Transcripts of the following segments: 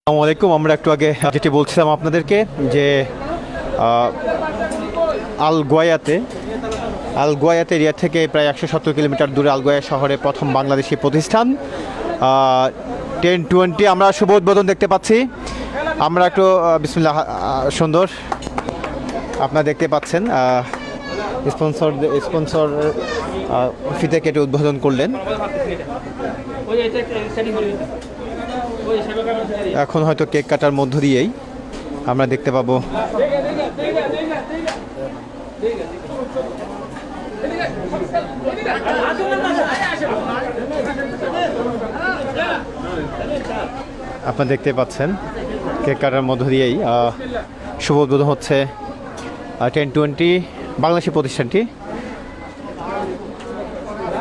আসসালামু আলাইকুম। আমরা একটু আগে যেটি বলছিলাম আপনাদেরকে যে আলগোয়াতে এরিয়া থেকে প্রায় 170 কিলোমিটার দূরে আলগোয়া শহরে প্রথম বাংলাদেশি প্রতিষ্ঠান 1020 আমরা শুভ উদ্বোধন দেখতে পাচ্ছি। আমরা একটু বিসমিল্লাহ সুন্দর আপনারা দেখতে পাচ্ছেন স্পন্সর ফি থেকে এটি উদ্বোধন করলেন। এখন হয়তো কেক কাটার মধ্য দিয়েই আমরা দেখতে পাবো আপনারা দেখতে পাচ্ছেন কেক কাটার মধ্য দিয়েই শুভ উদ্বোধন হচ্ছে 1020 বাংলাদেশি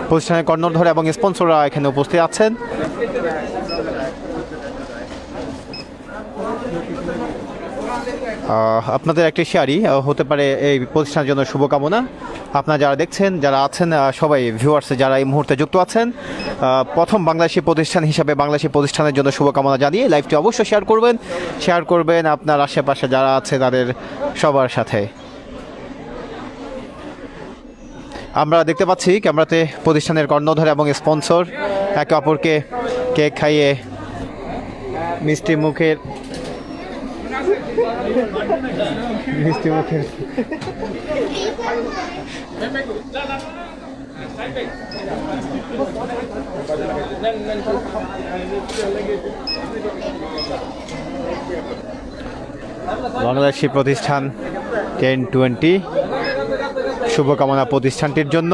প্রতিষ্ঠানের কর্ণধার এবং স্পন্সররা এখানে উপস্থিত আছেন। আপনাদের একটি শেয়ারই হতে পারে এই প্রতিষ্ঠানের জন্য শুভকামনা। আপনারা যারা দেখছেন, যারা আছেন, সবাই ভিউয়ার্স যারা এই মুহূর্তে যুক্ত আছেন, প্রথম বাংলাদেশি প্রতিষ্ঠান হিসাবে বাংলাদেশি প্রতিষ্ঠানের জন্য শুভকামনা জানিয়ে লাইভটি অবশ্যই শেয়ার করবেন আপনার আশেপাশে যারা আছে তাদের সবার সাথে। আমরা দেখতে পাচ্ছি ক্যামেরাতে প্রতিষ্ঠানের কর্ণধার এবং স্পন্সর একে অপরকে কেক খাইয়ে মিষ্টি মুখের বাংলাদেশি প্রতিষ্ঠান 1020 শুভকামনা প্রতিষ্ঠানটির জন্য।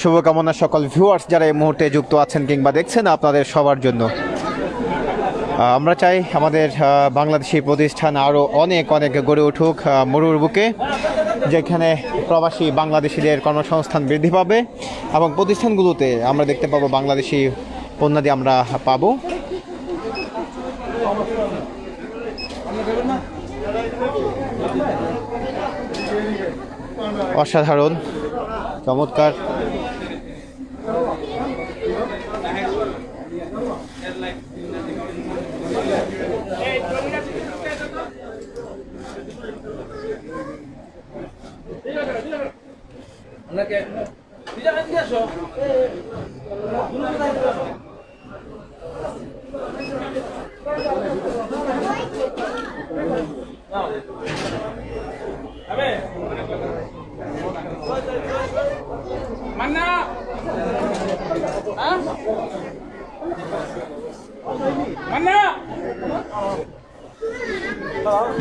শুভকামনা সকল ভিউয়ার্স যারা এই মুহূর্তে যুক্ত আছেন কিংবা দেখছেন, আপনাদের সবার জন্য। আমরা চাই আমাদের বাংলাদেশি প্রতিষ্ঠান আরও অনেক গড়ে উঠুক মরুর বুকে, যেখানে প্রবাসী বাংলাদেশিদের কর্মসংস্থান বৃদ্ধি পাবে এবং প্রতিষ্ঠানগুলোতে আমরা দেখতে পাবো বাংলাদেশি পণ্যাদি আমরা পাবো। অসাধারণ, চমৎকার।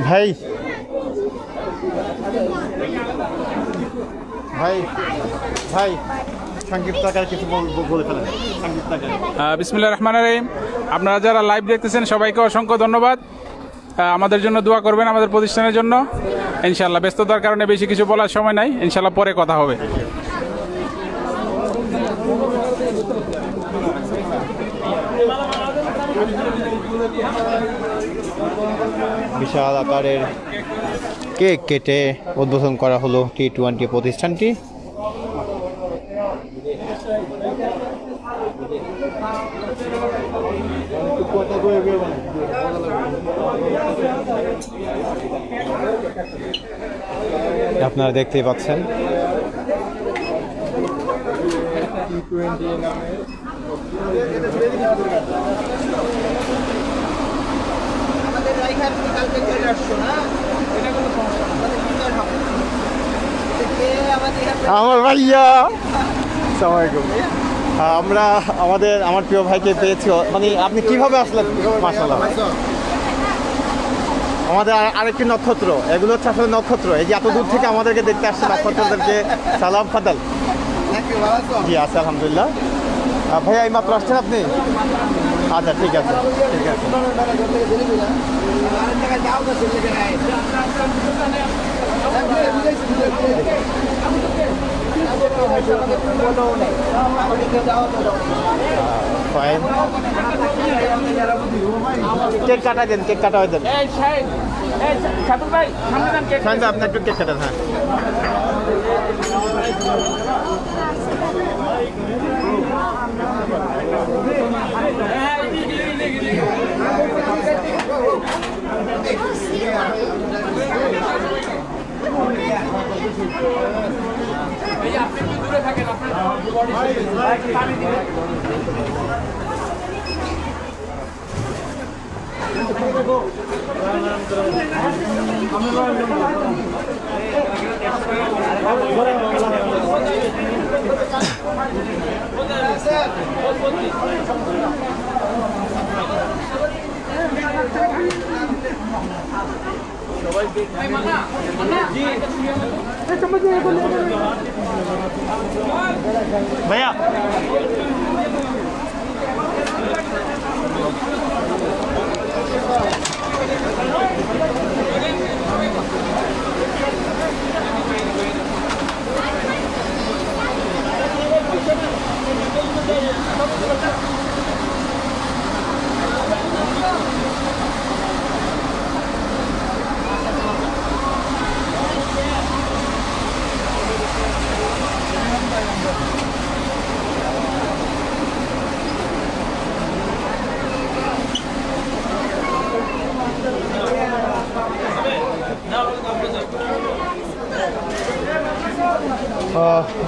ভাই ভাই ভাই সংক্ষিপ্ত আকারে কিছু বলে ফেলেন। বিসমিল্লাহির রহমানির রহিম। আপনারা যারা লাইভ দেখতেছেন সবাইকে অসংখ্য ধন্যবাদ। আমাদের জন্য দোয়া করবেন, আমাদের প্রতিষ্ঠানের জন্য। ইনশাআল্লাহ ব্যস্ততার কারণে বেশি কিছু বলার সময় নাই, ইনশাআল্লাহ পরে কথা হবে। বিশাল আকারের কেক কেটে উদ্বোধন করা হলো T20 প্রতিষ্ঠানটি। আপনারা দেখতেই পাচ্ছেন আমার ভাইয়া। আমরা আমার প্রিয় ভাইকে পেয়েছি। মানে আপনি কিভাবে আসলেন? মাশাআল্লাহ, আমাদের আরেকটি নক্ষত্র। এগুলো হচ্ছে আসলে নক্ষত্র। এই যে এত দূর থেকে আমাদেরকে দেখতে আসছে নক্ষত্রদেরকে সালাম ফাদাল। জি আছে, আলহামদুলিল্লাহ। ভাইয়া এই মাত্র আসছেন আপনি? আচ্ছা, ঠিক আছে। ফাইন, কেক কাটা দেন, কেক কাটা হয়ে দেন। আপনি একটু কেক কাটেন। হ্যাঁ, ভাইয়া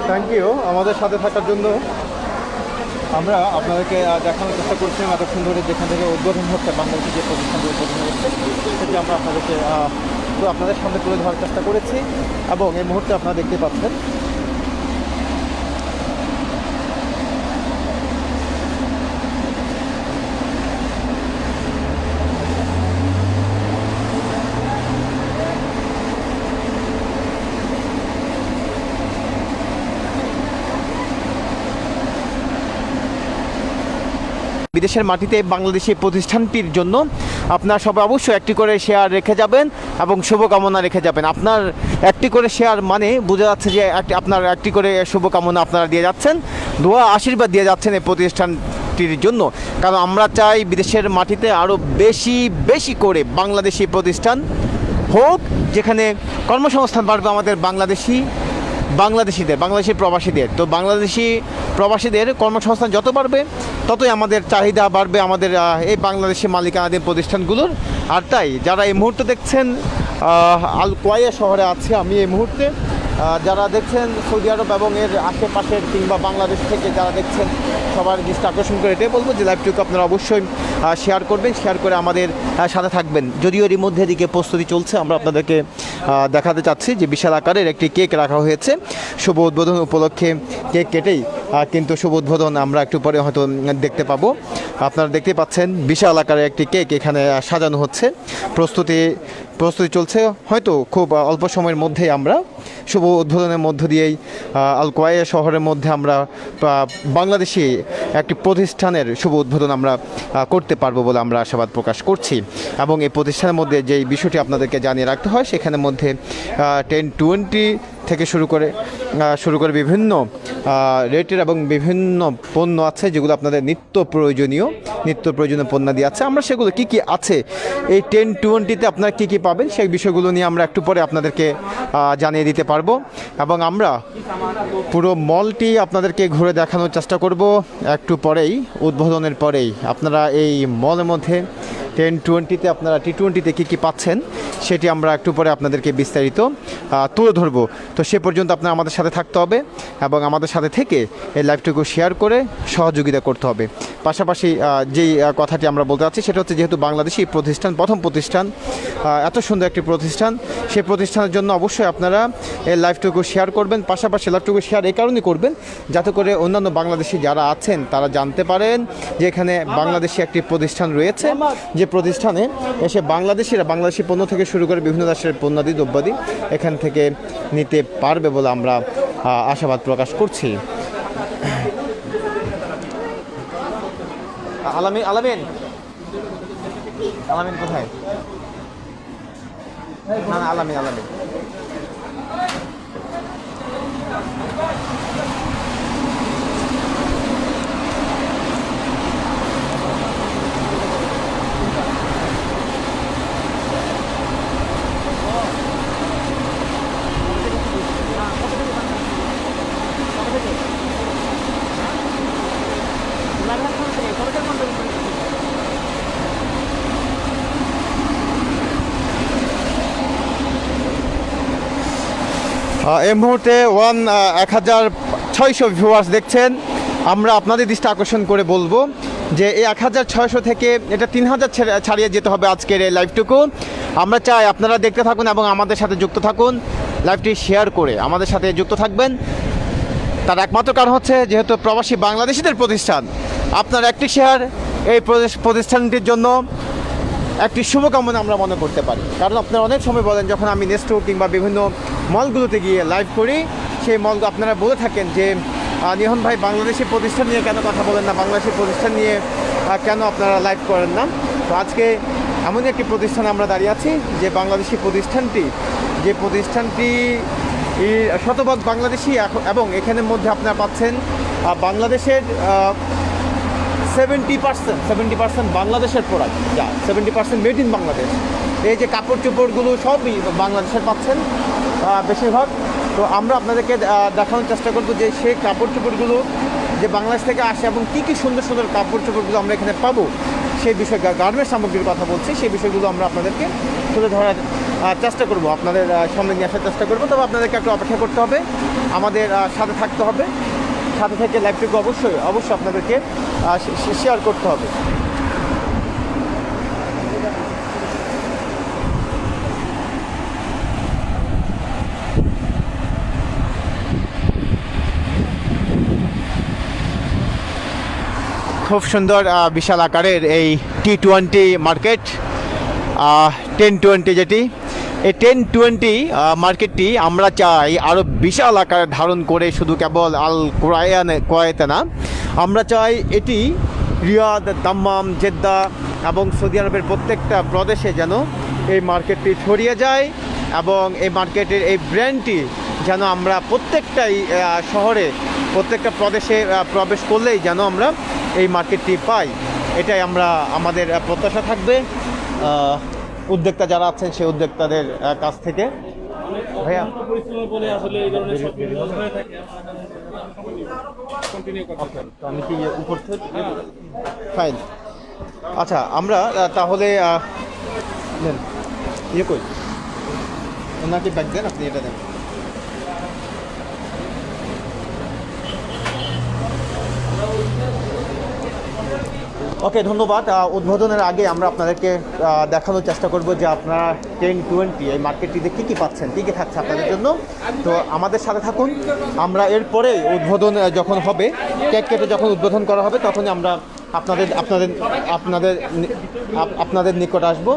থ্যাংক ইউ আমাদের সাথে থাকার জন্য। আমরা আপনাদেরকে দেখানোর চেষ্টা করছিলাম এতক্ষণ ধরে যেখান থেকে উদ্বোধন হচ্ছে, বাংলাদেশের যে প্রতিষ্ঠানটি উদ্বোধন হচ্ছে সেটি আমরা আপনাদেরকে আপনাদের সামনে তুলে ধরার চেষ্টা করেছি। এবং এই মুহূর্তে আপনারা দেখতে পাচ্ছেন বিদেশের মাটিতে বাংলাদেশি প্রতিষ্ঠানটির জন্য আপনার সবাই অবশ্যই একটি করে শেয়ার রেখে যাবেন এবং শুভকামনা রেখে যাবেন। আপনার একটি করে শেয়ার মানে বোঝা যাচ্ছে যে আপনার একটি করে শুভকামনা আপনারা দিয়ে যাচ্ছেন, দোয়া আশীর্বাদ দিয়ে যাচ্ছেন এই প্রতিষ্ঠানটির জন্য। কারণ আমরা চাই বিদেশের মাটিতে আরও বেশি বেশি করে বাংলাদেশি প্রতিষ্ঠান হোক, যেখানে কর্মসংস্থান বাড়বে আমাদের বাংলাদেশি প্রবাসীদের। তো বাংলাদেশি প্রবাসীদের কর্মসংস্থান যত বাড়বে ততই আমাদের চাহিদা বাড়বে আমাদের এই বাংলাদেশি মালিকানাধীন প্রতিষ্ঠানগুলোর। আর তাই যারা এই মুহূর্তে দেখছেন আল কোয়াইয়া শহরে আছে আমি এই মুহূর্তে, যারা দেখছেন সৌদি আরব এবং এর আশেপাশের কিংবা বাংলাদেশ থেকে যারা দেখছেন সবার দৃষ্টি আকর্ষণ করে এটাই বলবো যে লাইভটুকু আপনারা অবশ্যই শেয়ার করবেন, শেয়ার করে আমাদের সাথে থাকবেন। যদিও এরই মধ্যে এদিকে প্রস্তুতি চলছে, আমরা আপনাদেরকে দেখাতে চাচ্ছি যে বিশাল আকারের একটি কেক রাখা হয়েছে শুভ উদ্বোধন উপলক্ষে। কেক কেটেই কিন্তু শুভ উদ্বোধন আমরা একটু পরে হয়তো দেখতে পাবো। আপনারা দেখতে পাচ্ছেন বিশাল আকারের একটি কেক এখানে সাজানো হচ্ছে, প্রস্তুতি চলছে। হয়তো খুব অল্প সময়ের মধ্যেই আমরা শুভ উদ্বোধনের মধ্য দিয়েই আল কোয়াইয়া শহরের মধ্যে আমরা বাংলাদেশি একটি প্রতিষ্ঠানের শুভ উদ্বোধন আমরা করতে পারবো বলে আমরা আশাবাদ প্রকাশ করছি। এবং এই প্রতিষ্ঠানের মধ্যে যেই বিষয়টি আপনাদেরকে জানিয়ে রাখতে হয়, সেখানের মধ্যে 10-20 থেকে শুরু করে বিভিন্ন রেটের এবং বিভিন্ন পণ্য আছে যেগুলো আপনাদের নিত্য প্রয়োজনীয় পণ্যাদি আছে। আমরা সেগুলো কি আছে এই 10-20-তে আপনারা কি পাবেন সেই বিষয়গুলো নিয়ে আমরা একটু পরে আপনাদেরকে জানিয়ে দিতে পারবো। এবং আমরা পুরো মলটি আপনাদেরকে ঘুরে দেখানোর চেষ্টা করব একটু পরেই, উদ্বোধনের পরেই। আপনারা এই মলের মধ্যে 10-20-তে আপনারা T20-তে কী পাচ্ছেন সেটি আমরা একটু পরে আপনাদেরকে বিস্তারিত তুলে ধরবো। তো সে পর্যন্ত আপনারা আমাদের সাথে থাকতে হবে এবং আমাদের সাথে থেকে এই লাইভটুকু শেয়ার করে সহযোগিতা করতে হবে। পাশাপাশি যেই কথাটি আমরা বলতে চাচ্ছি সেটা হচ্ছে, যেহেতু বাংলাদেশি প্রতিষ্ঠান, প্রথম প্রতিষ্ঠান, এত সুন্দর একটি প্রতিষ্ঠান, সেই প্রতিষ্ঠানের জন্য অবশ্যই আপনারা এই লাইভটুকু শেয়ার করবেন। পাশাপাশি লাইভটুকু শেয়ার এই কারণেই করবেন যাতে করে অন্যান্য বাংলাদেশি যারা আছেন তারা জানতে পারেন যে এখানে বাংলাদেশি একটি প্রতিষ্ঠান রয়েছে, যে প্রতিষ্ঠানে এসে বাংলাদেশি পণ্য থেকে শুরু করে বিভিন্ন দেশের পণ্যাদি দ্রব্যাদি এখান থেকে নিতে পারবে বলে আমরা আশাবাদ প্রকাশ করছি। আলামিন কোথায়? না আলামিন এই মুহূর্তে 1000 1600 ভিউয়ার্স দেখছেন, আমরা আপনাদের দৃষ্টি আকর্ষণ করে বলবো যে এই 1600 থেকে এটা 3000 ছাড়িয়ে যেতে হবে আজকের এই লাইভটুকু। আমরা চাই আপনারা দেখতে থাকুন এবং আমাদের সাথে যুক্ত থাকুন, লাইভটি শেয়ার করে আমাদের সাথে যুক্ত থাকবেন। তার একমাত্র কারণ হচ্ছে যেহেতু প্রবাসী বাংলাদেশিদের প্রতিষ্ঠান, আপনার একটি শেয়ার এই প্রতিষ্ঠানটির জন্য একটি শুভকামনা আমরা মনে করতে পারি। কারণ আপনারা অনেক সময় বলেন, যখন আমি নেস্টো কিংবা বিভিন্ন মলগুলোতে গিয়ে লাইভ করি, সেই মলগুলো আপনারা বলে থাকেন যে নিহন ভাই বাংলাদেশি প্রতিষ্ঠান নিয়ে কেন কথা বলেন না, বাংলাদেশি প্রতিষ্ঠান নিয়ে কেন আপনারা লাইভ করেন না। তো আজকে এমনই একটি প্রতিষ্ঠানে আমরা দাঁড়িয়ে আছি যে বাংলাদেশি প্রতিষ্ঠানটি শতভাগ বাংলাদেশি, এবং এখানের মধ্যে আপনারা পাচ্ছেন বাংলাদেশের 70% বাংলাদেশের প্রোডাক্ট, যা 70% মেড ইন বাংলাদেশ। এই যে কাপড় চোপড়গুলো সবই বাংলাদেশের পাচ্ছেন বেশিরভাগ। তো আমরা আপনাদেরকে দেখানোর চেষ্টা করবো যে সেই কাপড় চোপড়গুলো যে বাংলাদেশ থেকে আসে এবং কী কী সুন্দর সুন্দর কাপড় চোপড়গুলো আমরা এখানে পাবো, সেই বিষয়ে গার্মেন্টস সামগ্রীর কথা বলছি, সেই বিষয়গুলো আমরা আপনাদেরকে তুলে ধরার চেষ্টা করব, আপনাদের সামনে নিয়ে আসার চেষ্টা করবো। তবে আপনাদেরকে একটু অপেক্ষা করতে হবে, আমাদের সাথে থাকতে হবে, সাথে থেকে লাইভটুকু অবশ্যই আপনাদেরকে শেয়ার করতে হবে। খুব সুন্দর বিশাল আকারের এই T20 মার্কেট, 1020 যেটি, এই 1020 মার্কেটটি আমরা চাই আরও বিশাল আকার ধারণ করে, শুধু কেবল আল কুরাইতে না, আমরা চাই এটি রিয়াদ, দাম্মাম, জেদ্দা এবং সৌদি আরবের প্রত্যেকটা প্রদেশে যেন এই মার্কেটটি ছড়িয়ে যায়, এবং এই মার্কেটের এই ব্র্যান্ডটি যেন আমরা প্রত্যেকটাই শহরে, প্রত্যেকটা প্রদেশে প্রবেশ করলেই যেন আমরা এই মার্কেটটি পাই। এটাই আমাদের প্রত্যাশা থাকবে উদ্যোক্তা যারা আছেন সেই উদ্যোক্তাদের কাছ থেকে। ভাইয়া তো আমি কি উপর থেকে ফাইন, আচ্ছা আমরা তাহলে ইয়ে কই, ওনাকে ব্যাগ দেন, আপনি এটা দেন। ওকে, ধন্যবাদ। উদ্বোধনের আগে আমরা আপনাদেরকে দেখানোর চেষ্টা করব যে আপনারা 1020 এই মার্কেটটিতে কী কী পাচ্ছেন, কী কী থাকছে আপনাদের জন্য। তো আমাদের সাথে থাকুন, আমরা এরপরে উদ্বোধন যখন হবে, কেক কেটে যখন উদ্বোধন করা হবে, তখনই আমরা আপনাদের নিকট আসব।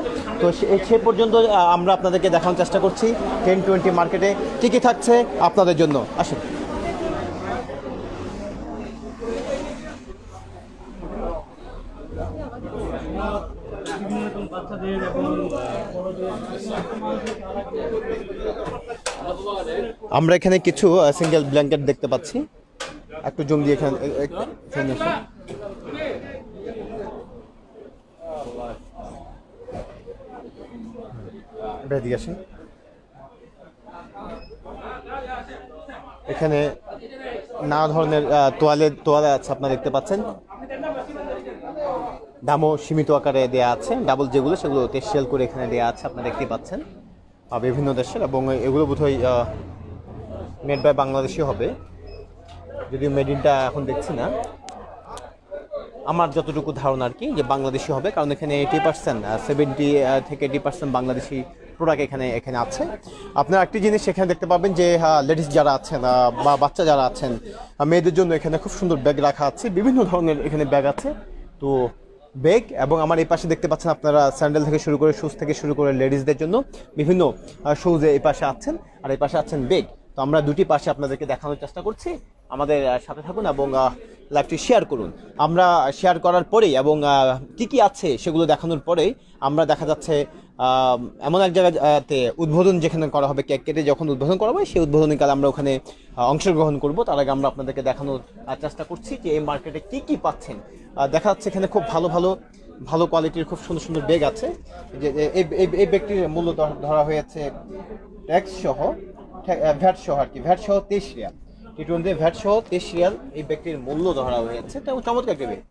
তো সে পর্যন্ত আমরা আপনাদেরকে দেখানোর চেষ্টা করছি 1020 মার্কেটে কী কী থাকছে আপনাদের জন্য। আসুন। আমরা এখানে কিছু সিঙ্গেল ব্ল্যাঙ্কেট দেখতে পাচ্ছি, একটু জুম দিয়ে এখানে এখানে নানা ধরনের তোয়ালে আছে, আপনারা দেখতে পাচ্ছেন। দামও সীমিত আকারে দেওয়া আছে, ডাবল যেগুলো সেগুলো সেল করে এখানে দেওয়া আছে, আপনারা দেখতে পাচ্ছেন বিভিন্ন দেশের, এবং এগুলো বোধহয় মেড বাই বাংলাদেশি হবে, যদিও মেড ইনটা এখন দেখছি না, আমার যতটুকু ধারণা আর কি যে বাংলাদেশি হবে, কারণ এখানে 80% 70 থেকে 80% বাংলাদেশি প্রোডাক্ট এখানে আছে। আপনারা একটি জিনিস এখানে দেখতে পাবেন যে লেডিস যারা আছেন বা বাচ্চা যারা আছেন, মেয়েদের জন্য এখানে খুব সুন্দর ব্যাগ রাখা আছে, বিভিন্ন ধরনের এখানে ব্যাগ আছে। তো ব্যাগ, এবং আমার এই পাশে দেখতে পাচ্ছেন আপনারা স্যান্ডেল থেকে শুরু করে, শুজ থেকে শুরু করে লেডিসদের জন্য বিভিন্ন শুজ এই পাশে আছেন, আর এই পাশে আছেন ব্যাগ। তো আমরা দুটি পাশে আপনাদেরকে দেখানোর চেষ্টা করছি, আমাদের সাথে থাকুন এবং লাইভটি শেয়ার করুন। আমরা শেয়ার করার পরেই এবং কী কী আছে সেগুলো দেখানোর পরেই আমরা দেখা যাচ্ছে এমন এক জায়গাতে উদ্বোধন যেখানে করা হবে, কেক কেটে যখন উদ্বোধন করা হবে, সেই উদ্বোধনীকালে আমরা ওখানে অংশগ্রহণ করব। তার আগে আমরা আপনাদেরকে দেখানোর চেষ্টা করছি যে এই মার্কেটে কী কী পাচ্ছেন। দেখা যাচ্ছে এখানে খুব ভালো কোয়ালিটির খুব সুন্দর সুন্দর ব্যাগ আছে। যে এই ব্যাগটির মূল্য ধরা হয়েছে ট্যাক্স সহ, ভ্যাট সহ আর কি, ভ্যাট সহ 23 রিয়াল, T20 ভ্যাট সহ 23 রিয়াল এই ব্যাগটির মূল্য ধরা হয়েছে। তো চমৎকার একটি ব্যাগ,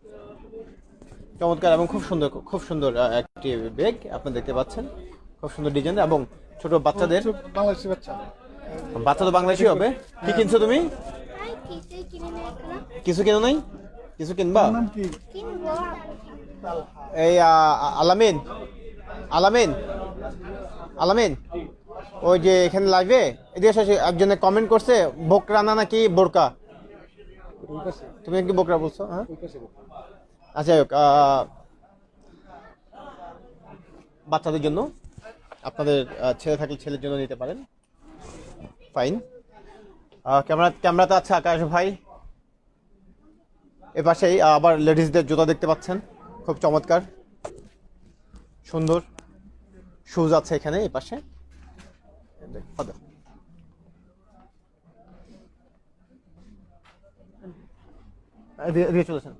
চমৎকার এবং খুব সুন্দর একটি ব্যাগ আপনারা দেখতে পাচ্ছেন, খুব সুন্দর ডিজাইন, এবং ছোট বাচ্চাদের, বাচ্চা তো বাংলাদেশি হবে। কি কিনছো তুমি? কিছুই কিনে নেই এখনো। কিছু কেন নাই? কিছু কিনবা? কিনবো। এই আলামিন, আলামিন, আলামিন, ওই যে এখানে লাইভে এদিকে এসে একজনে কমেন্ট করছে বোকরানা নাকি বোরকা। তুমি কি বোকরা বলছো? হ্যাঁ, আচ্ছা যাই হোক, বাচ্চাদের জন্য, আপনাদের ছেলে থাকলে ছেলের জন্য নিতে পারেন। ফাইন। ক্যামেরাতে আছে আকাশ ভাই। এ পাশেই আবার লেডিসদের জুতা দেখতে পাচ্ছেন, খুব চমৎকার সুন্দর শুজ আছে এখানে এই পাশে। এদিকে চলেছেন।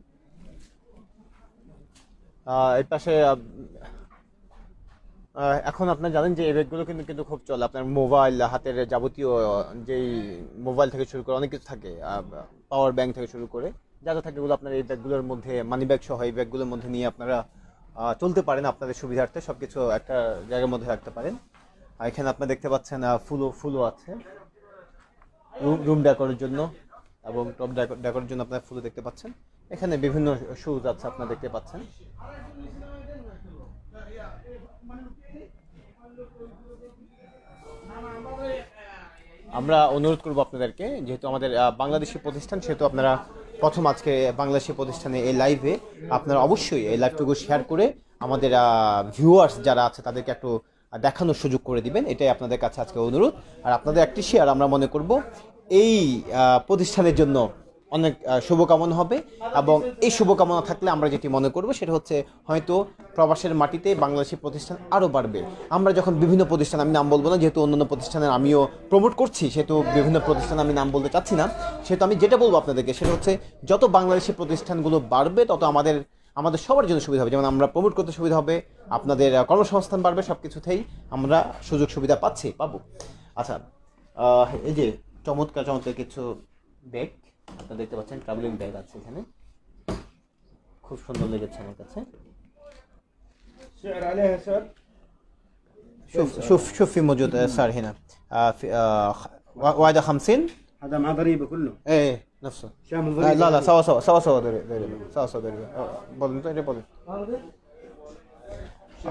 এই পাশে এখন আপনারা জানেন যে এই ব্যাগগুলো কিন্তু কিন্তু খুব চলে। আপনার মোবাইল, হাতের যাবতীয় যেই মোবাইল থেকে শুরু করে অনেক কিছু থাকে, পাওয়ার ব্যাংক থেকে শুরু করে যা যা থাকে এগুলো আপনার এই ব্যাগগুলোর মধ্যে, মানি ব্যাগ সহ এই ব্যাগগুলোর মধ্যে নিয়ে আপনারা চলতে পারেন আপনাদের সুবিধার্থে। সব কিছু একটা জায়গার মধ্যে রাখতে পারেন। আর এখানে আপনারা দেখতে পাচ্ছেন ফুলও আছে রুম ডেকোরের জন্য, এবং টপ ডেকোরের জন্য আপনারা ফুলও দেখতে পাচ্ছেন। এখানে বিভিন্ন শুজ আছে আপনারা দেখতে পাচ্ছেন। আমরা অনুরোধ করবো আপনাদেরকে, যেহেতু আমাদের বাংলাদেশি প্রতিষ্ঠান, সেহেতু আপনারা প্রথম আজকে বাংলাদেশি প্রতিষ্ঠানে এই লাইভে আপনারা অবশ্যই এই লাইভটুকু শেয়ার করে আমাদের ভিউয়ার্স যারা আছে তাদেরকে একটু দেখানোর সুযোগ করে দিবেন, এটাই আপনাদের কাছে আজকে অনুরোধ। আর আপনাদের একটি শেয়ার আমরা মনে করব এই প্রতিষ্ঠানের জন্য অনেক শুভকামনা হবে, এবং এই শুভকামনা থাকলে আমরা যেটি মনে করব সেটা হচ্ছে হয়তো প্রবাসের মাটিতে বাংলাদেশি প্রতিষ্ঠান আরও বাড়বে। আমরা যখন বিভিন্ন প্রতিষ্ঠান, আমি নাম বলবো না যেহেতু অন্যান্য প্রতিষ্ঠানের আমিও প্রমোট করছি, সেহেতু বিভিন্ন প্রতিষ্ঠান আমি নাম বলতে চাচ্ছি না, সেহেতু আমি যেটা বলবো আপনাদেরকে সেটা হচ্ছে যত বাংলাদেশি প্রতিষ্ঠানগুলো বাড়বে তত আমাদের সবার জন্য সুবিধা হবে। যেমন আমরা প্রমোট করতে সুবিধা হবে, আপনাদের কর্মসংস্থান বাড়বে, সব কিছুতেই আমরা সুযোগ সুবিধা পাবো। আচ্ছা, এই যে চমৎকার চমৎকার কিছু ব্যাগ আপনারা দেখতে পাচ্ছেন, ট্রাভেলিং ব্যাগ আছে এখানে, খুব সুন্দর লেগেছে আমার কাছে। شوف في موجود صار هنا واحدة 50. هذا مع ضريبه كله. ايه نفسه. شامل لا ضريبه. لا سوا ضريبة বলেন তো এটা বলেন।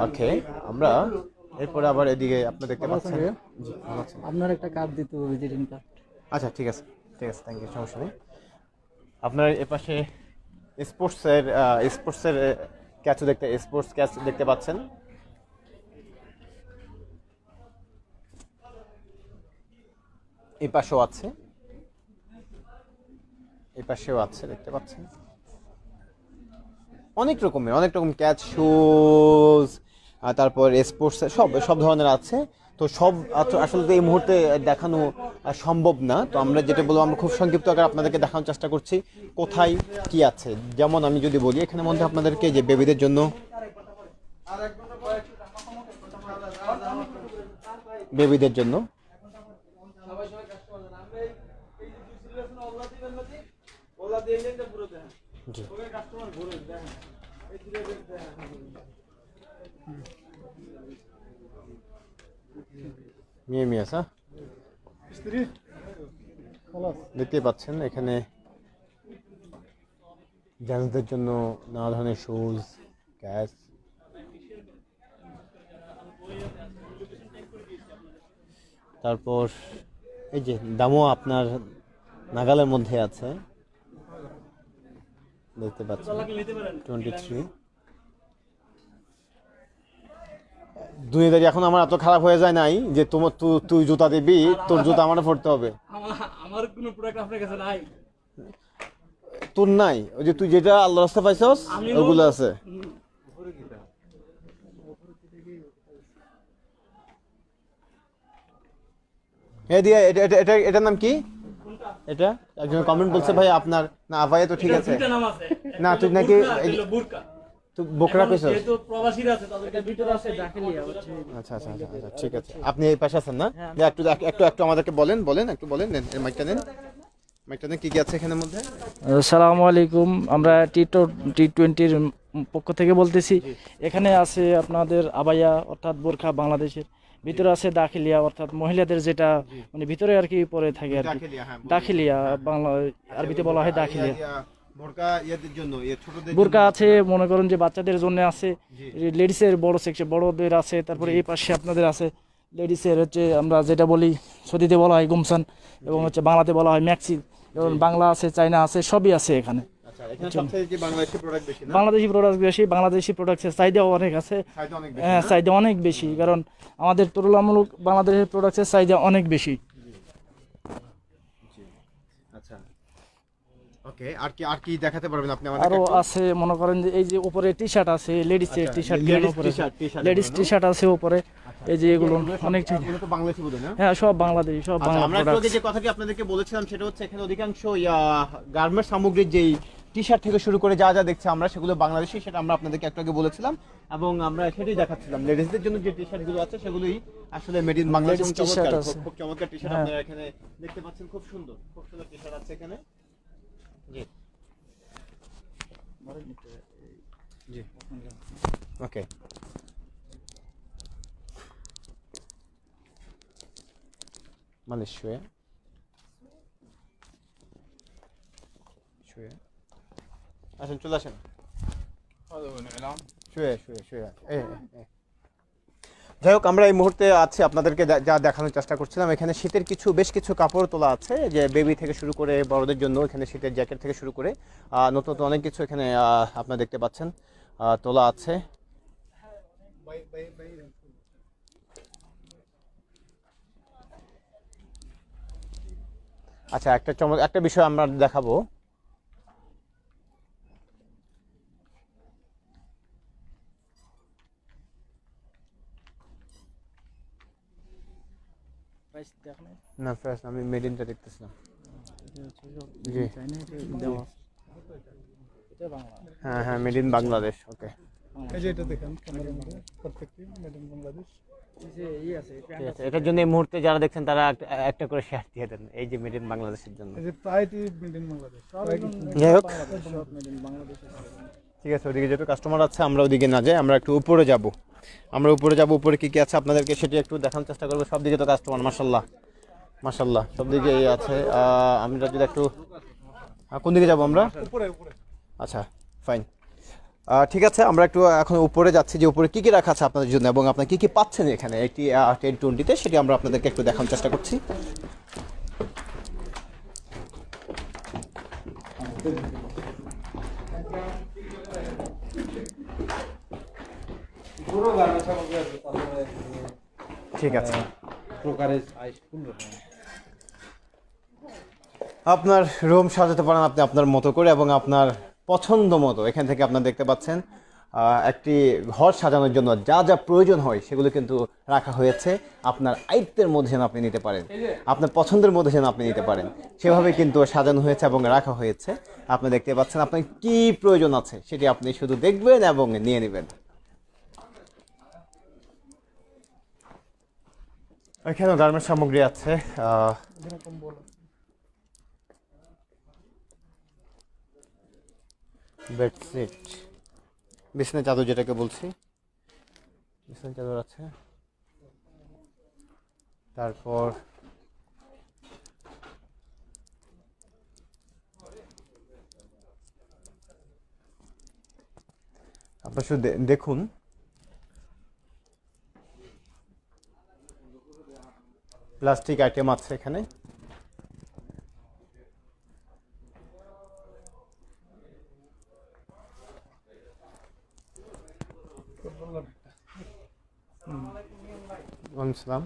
ওকে, আমরা এরপরে আবার এদিকে আপনি দেখতে পাচ্ছেন। জি, ভালো আছেন। আপনার একটা কার্ড দিতে হবে, ভিজিটিং কার্ড। আচ্ছা ঠিক আছে থ্যাংক ইউ, সমস্যা নেই। আপনার এপাশে স্পোর্টসের স্পোর্টস ক্যাচ দেখতে পাচ্ছেন। এই পাশেও আছে দেখতে পাচ্ছেন। অনেক রকম ক্যাচ, শুজ, তারপর স্পোর্টস সব ধরনের আছে। তো সব আসলে তো এই মুহূর্তে দেখানো সম্ভব না, তো আমরা যেটা বলবো আমরা খুব সংক্ষিপ্ত আকারে আপনাদেরকে দেখানোর চেষ্টা করছি কোথায় কি আছে। যেমন আমি যদি বলি এখানে মধ্যে আপনাদেরকে যে বেবিদের জন্য জি মিয়ামিয়াস, দেখতে পাচ্ছেন এখানে জেন্টসদের জন্য নানা ধরনের শুজ, ক্যাচ, তারপর এই যে দামও আপনার নাগালের মধ্যে আছে দেখতে পাচ্ছেন 23। দুনিয়াদারি এখন আমার এত খারাপ হয়ে যায় নাই যে তুই জুতা দিবি, তোর জুতা আমার পড়তে হবে। আমার কোনো প্রোডাক্ট আপনার কাছে নাই, তোর নাই, ওই যে তুই যেটা আল্লাহর রাস্তায় পাইছস ওগুলো আছে। এটার নাম কি? এটা একজন কমেন্ট বলছে ভাই আপনার না ভাই, তো ঠিক আছে না তুই নাকি তুই বোকরা কইছস? যেহেতু প্রবাসীরা আছে তাদের ভিতরে আছে দাখিলিয়া হচ্ছে। আচ্ছা ঠিক আছে, আপনি এই পাশে আছেন না? একটু আমাদেরকে বলেন একটু বলেন, নেন মাইকটা নেন কি কি আছে এখানের মধ্যে। আসসালামু আলাইকুম, আমরা টি20-র পক্ষ থেকে বলতেছি। এখানে আছে আপনাদের আবায়া অর্থাৎ বোরখা, বাংলাদেশের ভিতরে আছে দাখিলিয়া, অর্থাৎ মহিলাদের যেটা মানে ভিতরে আর কি পরে থাকে আর কি। দাখিলিয়া, হ্যাঁ, দাখিলিয়া বাংলা আরবিতে বলা হয় দাখিলিয়া। বোরকা ইয়াদের জন্য, ছোটদের বোরকা আছে, মনে করেন যে বাচ্চাদের জন্য আছে, জি। লেডিসের বড় সেকশন বড়দের আছে, তারপরে এই পাশে আপনাদের আছে লেডিসের হচ্ছে আমরা যেটা বলি সৌদিতে বলা হয় গুমসান, এবং হচ্ছে বাংলাতে বলা হয় ম্যাক্সি, এবং বাংলা আছে, চাইনা আছে, সবই আছে এখানে। আচ্ছা, এখানে সবথেকে কি বাংলাদেশি প্রোডাক্ট বেশি না? বাংলাদেশি প্রোডাক্ট বেশি, বাংলাদেশি প্রোডাক্টের চাহিদাও অনেক আছে। চাহিদা অনেক বেশি হ্যাঁ, না? চাহিদা অনেক বেশি, কারণ আমাদের তুলনামূলক বাংলাদেশের প্রোডাক্টের চাহিদা অনেক বেশি। আচ্ছা, ওকে, আর কি দেখাতে পারবেন আপনি আমাদের? আরো আছে, মনে করেন যে এই যে উপরে টি শার্ট আছে, লেডিসের আচ্ছা, T shirt, ladies t-shirt ladies T shirt আছে উপরে, এই যে এগুলো অনেক এগুলো তো বাংলাদেশি বোধহয় না? হ্যাঁ, সব বাংলাদেশি, সব আচ্ছা, বাংলা আমরা একটু প্রোডাক্ট। আগে যে কথাটি আপনাদেরকে বলেছিলাম সেটা হচ্ছে এখানে অধিকাংশ গার্মেন্টস সামগ্রীর যেই টি শার্ট থেকে শুরু করে যা যা দেখছি আমরা সেগুলো বাংলাদেশি, সেটা আমরা আপনাদেরকে একটু আগে বলেছিলাম এবং আমরা সেটাই দেখাচ্ছিলাম। লেডিসদের জন্য যে টি শার্ট গুলো আছে সেগুলোই আসলে made in Bangladesh. Ladies t-shirt আছে। খুব চমৎকার টি শার্ট হ্যাঁ। আপনারা এখানে দেখতে পাচ্ছেন, খুব সুন্দর টি শার্ট আছে এখানে। জি জি, ওকে। মানে শুয়ে আসেন, চলে আসেন, শুয়ে। যাই হোক, আমরা এই মুহূর্তে আছি আপনাদেরকে যা দেখানোর চেষ্টা করছিলাম, এখানে শীতের বেশ কিছু কাপড় তোলা আছে, যে বেবি থেকে শুরু করে বড়দের জন্য এখানে শীতের জ্যাকেট থেকে শুরু করে নতুন নতুন অনেক কিছু এখানে আপনারা দেখতে পাচ্ছেন তোলা আছে। আচ্ছা, একটা বিষয় আমরা দেখাবো। না, ফার্স্ট আমি মেড ইনটা দেখতেছিলাম। জি, হ্যাঁ, মেড ইন বাংলাদেশ। ওকে, এই যে এটা দেখেন ক্যামেরার মধ্যে পারফেক্টলি মেড ইন বাংলাদেশ। ঠিক আছে। এটার জন্য এই মুহূর্তে যারা দেখছেন তারা একটা করে শেয়ার দিয়ে দেন, এই যে মেড ইন বাংলাদেশের জন্য। এই যে প্রায়টি মেড ইন বাংলাদেশ। যাই হোক, সব মেড ইন বাংলাদেশ। ঠিক আছে, ওদিকে যেহেতু কাস্টমার আছে আমরা ওদিকে না যাই, আমরা একটু উপরে যাব। উপরে কি কি আছে আপনাদেরকে সেটি একটু দেখানোর চেষ্টা করবো। সব দিকে তো কাস্টমার, মাশাল্লাহ সব দিকেই আছে। আমরা যদি একটু কোন দিকে যাব আমরা? উপরে। আচ্ছা, ফাইন, ঠিক আছে, আমরা একটু এখন উপরে যাচ্ছি, যে উপরে কি কি রাখা আছে আপনাদের জন্য এবং আপনারা কি কি পাচ্ছেন এখানে একটি 1020-তে, সেটি আমরা আপনাদেরকে একটু দেখানোর চেষ্টা করছি। ঠিক আছে, আপনার রুম সাজাতে পারেন আপনি আপনার মতো করে এবং আপনার পছন্দ মতো। এখান থেকে আপনারা দেখতে পাচ্ছেন একটি ঘর সাজানোর জন্য যা যা প্রয়োজন হয় সেগুলো কিন্তু রাখা হয়েছে, আপনার আয়ত্তের মধ্যে যেন আপনি নিতে পারেন, আপনার পছন্দের মধ্যে যেন আপনি নিতে পারেন, সেভাবে কিন্তু সাজানো হয়েছে এবং রাখা হয়েছে। আপনি দেখতে পাচ্ছেন আপনার কি প্রয়োজন আছে সেটি আপনি শুধু দেখবেন এবং নিয়ে নেবেন। এখানেও গার্মেন্টস সামগ্রী আছে, বেডশিট, বিছানা চাদর যেটাকে বলছি, বিছানা চাদর আছে। তারপর আপনার শুধু দেখুন, প্লাস্টিক আইটেম আছে এখানে। ইসলাম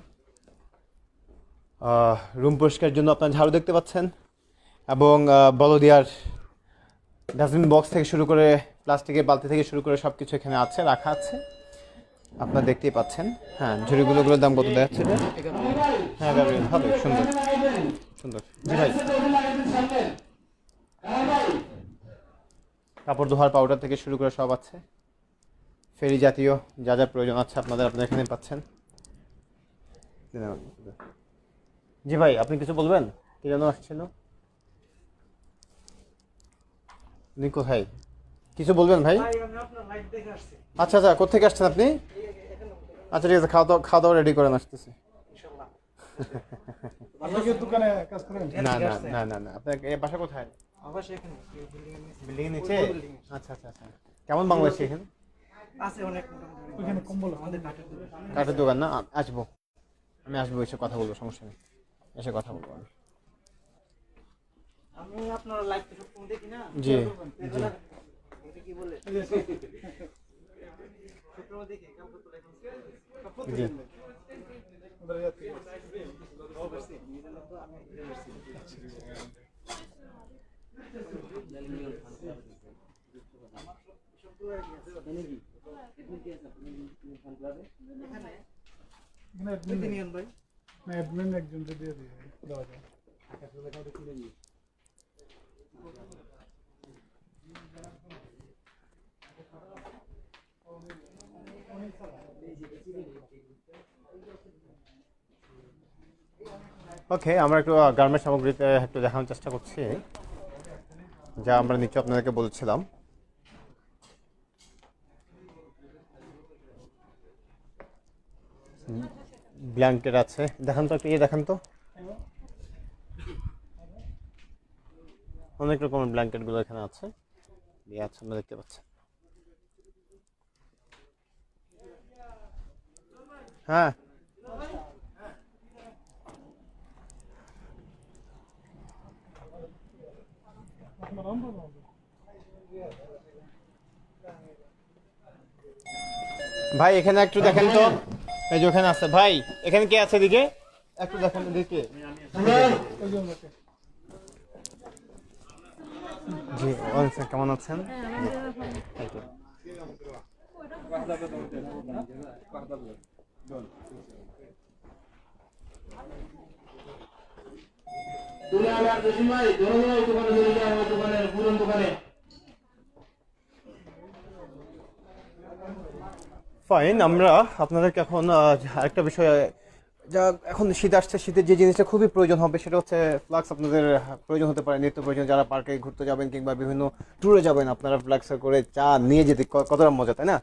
রুম পরিষ্কার জন্য আপনার ঝাড়ু দেখতে পাচ্ছেন এবং বলদিয়ার ডাস্টবিন বক্স থেকে শুরু করে প্লাস্টিকের বালতি থেকে শুরু করে সব কিছু এখানে আছে, রাখা আছে, আপনারা দেখতেই পাচ্ছেন। হ্যাঁ, ঝুড়িগুলোর দাম কত দেখাচ্ছে? হ্যাঁ, ভালো, সুন্দর। জি ভাই, কাপড় ধোয়ার পাউডার থেকে শুরু করে সব আছে, ফেরি জাতীয় যা যা প্রয়োজন আছে আপনারা এখানে পাচ্ছেন। জি ভাই, আপনি কিছু বলবেন? কি যেন আসছিল, আপনি কোথায় কিছু বলবেন ভাই? আচ্ছা, কোথেকে আসছেন আপনি? আচ্ছা ঠিক আছে, খাওয়া দাওয়া রেডি করে আসতেছি। আপনি কি দোকানে কাজ করেন? না না না না না, আপনার এই বাসা কোথায়? আবার সেখানে বিল্ডিং নিচে? আচ্ছা আচ্ছা আচ্ছা। কেমন বাংলাদেশ এখানে? আছে অনেক ওইখানে কম্বল আমাদের কাঠের কাঠের দোকান না? আসবো, আমি আসবো, এসে কথা বলবো, সমস্যা নেই, এসে কথা বলবো আমি। আমি আপনার লাইভ তো সবসময় দেখি না। জি জি। এটা কি বলে শুক্রবার দেখি কালকে তো লাইভ জি। অ্যাডমিন একজনকে দিয়ে দেওয়া যায়। ওকে, আমরা একটু গার্মেন্ট সামগ্রীতে একটু দেখানোর চেষ্টা করছি, যা আমরা নিচে আপনাদেরকে বলছিলাম। ব্ল্যাঙ্কেট আছে, দেখান তো একটু, দেখান তো। অনেক রকমের ব্ল্যাঙ্কেটগুলো এখানে আছে, আছে, আমরা দেখতে পাচ্ছি। হ্যাঁ ভাই, এখানে একটু দেখেন তো, এই যে ওখানে আছে ভাই, এখানে কে আছে দিকে একটু দেখেন দিকে। জি, ওয়ালাইকুম, কেমন আছেন? ফাইন, আমরা আপনাদেরকে এখন আরেকটা বিষয়, যা এখন শীত আসছে, শীতের যে জিনিসটা খুবই প্রয়োজন হবে সেটা হচ্ছে ফ্লাক্স। আপনাদের প্রয়োজন হতে পারে, নিত্য প্রয়োজন। যারা পার্কে ঘুরতে যাবেন কিংবা বিভিন্ন ট্যুরে যাবেন, আপনারা ফ্লাক্সে করে চা নিয়ে যেতে কতটা মজা, তাই না?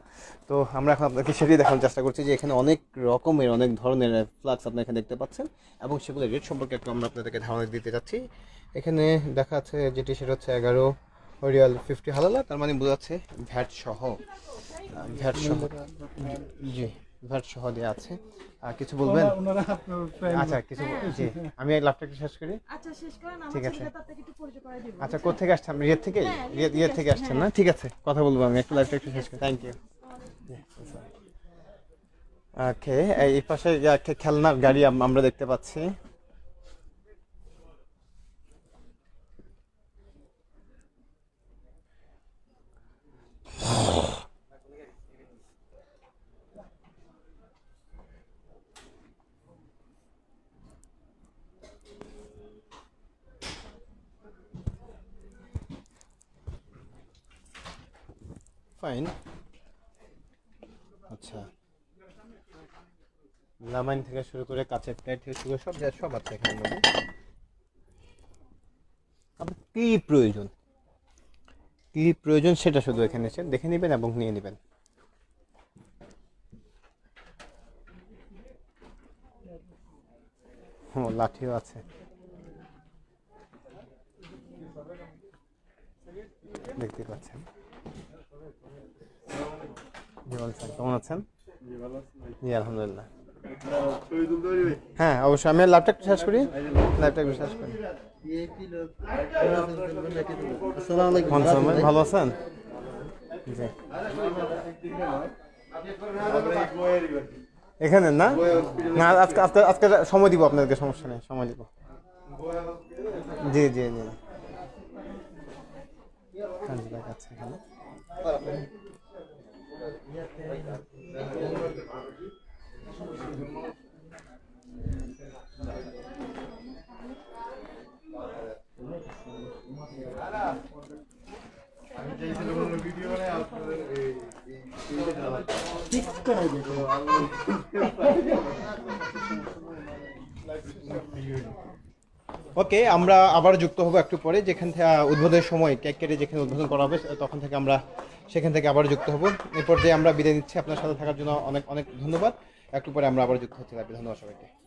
তো আমরা এখন আপনাদেরকে সেটাই দেখানোর চেষ্টা করছি যে এখানে অনেক রকমের, অনেক ধরনের ফ্লাক্স আপনারা এখানে দেখতে পাচ্ছেন, এবং সেগুলোর রেট সম্পর্কে একটু আমরা আপনাদেরকে ধারণা দিতে যাচ্ছি। এখানে দেখা যাচ্ছে যেটি, সেটা হচ্ছে 11 রিয়াল 50 হালালা, তার মানে বোঝাচ্ছে ভ্যাট সহ, ভ্যাট সহ, জি ভ্যাট সহ দেওয়া আছে। কিছু বলবেন? আচ্ছা কিছু, জি আমি এই লাভটা একটু শেষ করি। আচ্ছা শেষ করেন, ঠিক আমার আছে। ছেলেটা আপনাকে একটু পরিচয় করে দিব। আচ্ছা, কোথা থেকে আসছেন? আপনি রিয়াদ থেকে? রিয়াদ থেকে আসছেন না? ঠিক আছে, কথা বলবো আমি, একটু লাইভটা একটু শেষ করি। Thank you. ওকে, এই পাশে একটা খেলনার গাড়ি আমরা দেখতে পাচ্ছি। ফাইন, আচ্ছা, লামাইন থেকে শুরু করে কাঁচের প্লেট থেকে শুরু করে সব আছে এখানে মধ্যে। আপনার কি প্রয়োজন সেটা শুধু এখানে এসে দেখে নেবেন এবং নিয়ে নেবেন। লাঠিও আছে, দেখতে পাচ্ছেন। কেমন আছেন? জি আলহামদুলিল্লাহ। হ্যাঁ অবশ্যই, আমি লাইভটা একটু শেষ করি, ভালো আছেন? জি, এখানে না না, আজকে সময় দিব আপনাদেরকে, সমস্যা নেই, সময় দিব। জি জি জি, আচ্ছা এখানে ওকে, আমরা আবার যুক্ত হব একটু পরে, যেখান থেকে উদ্বোধনের সময় কেক কেটে যেখানে উদ্বোধন করা হবে তখন থেকে আমরা সেখান থেকে আবার যুক্ত হব। এরপর যে আমরা বিদায় নিচ্ছি, আপনার সাথে থাকার জন্য অনেক অনেক ধন্যবাদ। একটু পরে আমরা আবার যুক্ত হতে থাকবো। ধন্যবাদ সবাইকে।